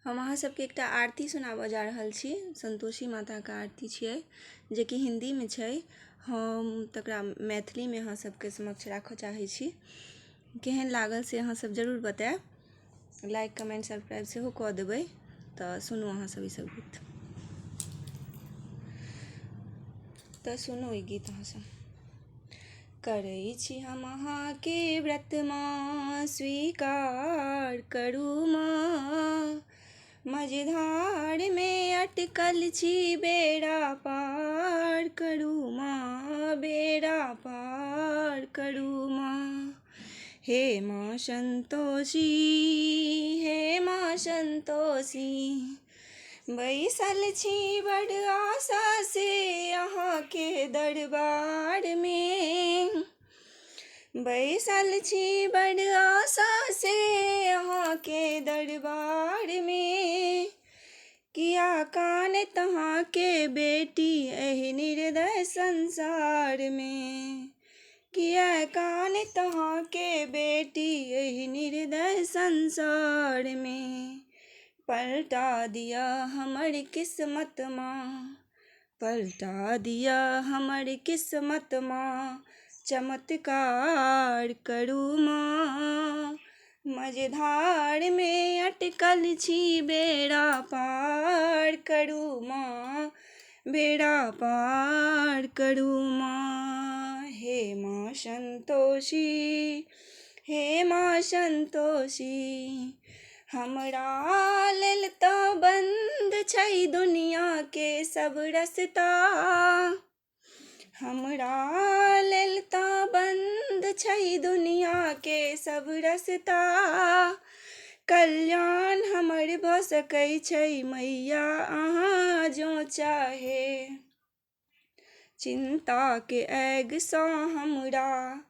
हम अहाँ सबके एकटा आरती सुनाबऽ जा रहल छी। संतोषी माताके आरती छियै जेकि हिन्दीमे छै। हम तकरा मैथिलीमे अहाँ सबके समक्ष राखऽ चाहै छी। केहन लागल से अहाँ सब जरूर बताएब। लाइक कमेंट सब्सक्राइब सेहो कऽ देबै। तऽ सुनू अहाँ सब ई सब गीत। तऽ सुनू ई गीत अहाँ सब। करै छी हम अहाँके व्रत माँ स्वीकार करू माँ। मझधारमे अटकल छी बेड़ा पार करू माँ, बेड़ा पार करू माँ। हे माँ संतोषी, हे माँ संतोषी, बैसल छी बड़ आशा से अहाँके दरबारमे। बैसल छी बड़ आशा से अहाँके दरबारमे। किया कानत अहाँके बेटी एहि निर्दय संसारमे। किया कानत अहाँके बेटी एहि निर्दय संसारमे। पलटा दिया हमर किस्मत माँ, पलटा दिया हमर किस्मत माँ। चमत्कार करू माँ। मझधारमे अटकल छी बेड़ा पार करू माँ, बेड़ा पार करू माँ। हे माँ संतोषी, हे माँ संतोषी, हमरा लेल तऽ बंद छै दुनियाके सब रस्ता। हमरा लेल तऽ बंद छै दुनियाके सब रस्ता। कल्याण हमर भऽ सकै छै मैया अहाँ जँ चाहे। चिन्ताके आगिसँ हमरा,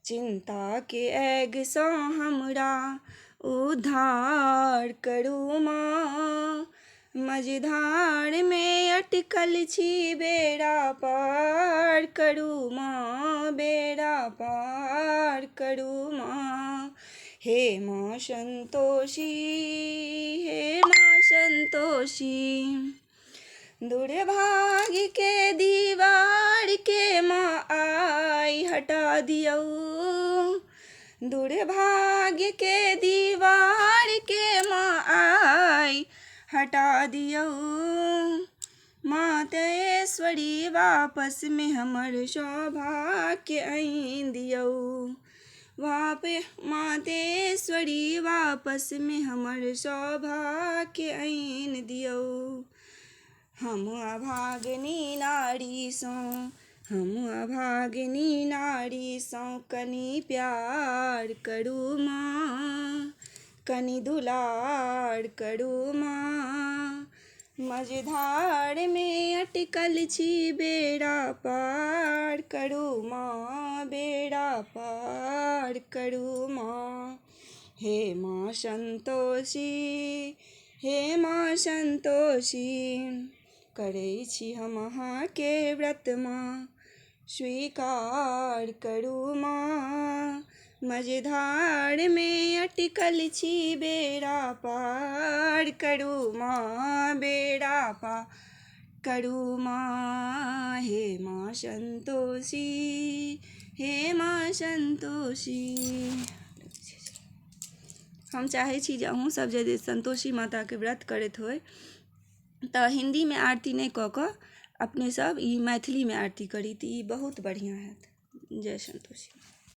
चिन्ताके आगिसँ हमरा उद्धार करू माँ। मझधारमे अटकल छी बेड़ा पार करू माँ, बेड़ा पार करू माँ। हे माँ संतोषी, हे माँ संतोषी, दुर्भाग्यके दीवारके माँ आइ हटा दियौ। दुर्भाग्यके दीवारके माँ आइ हटा दियौ। मातेश्वरी वापसमे हमर सौभाग्य आनि दियौ। मातेश्वरी वापसमे हमर सौभाग्य आनि दियौ। हम अभागिनी नारीसँ, हम अभागिनी नारीसँ कनि प्यार करू माँ, कनि दुलार करू माँ। मझधारमे अटकल छी बेड़ा पार करू माँ, बेड़ा पार करू माँ। हे माँ संतोषी, हे माँ संतोषी, करै छी हम अहाँके व्रत माँ स्वीकार करू माँ। मझधारमे अटकल छी बेड़ा पार करू माँ, बेड़ा पार करू माँ। हे माँ संतोषी, हे माँ संतोषी। हम चाहै छी जे अहूँ सब जे संतोषी माताके व्रत करैत होइ तऽ हिन्दीमे आरती नहि कऽ कऽ अपने सब ई मैथिलीमे आरती करी तऽ ई बहुत बढ़िआँ हैत। जय संतोषी।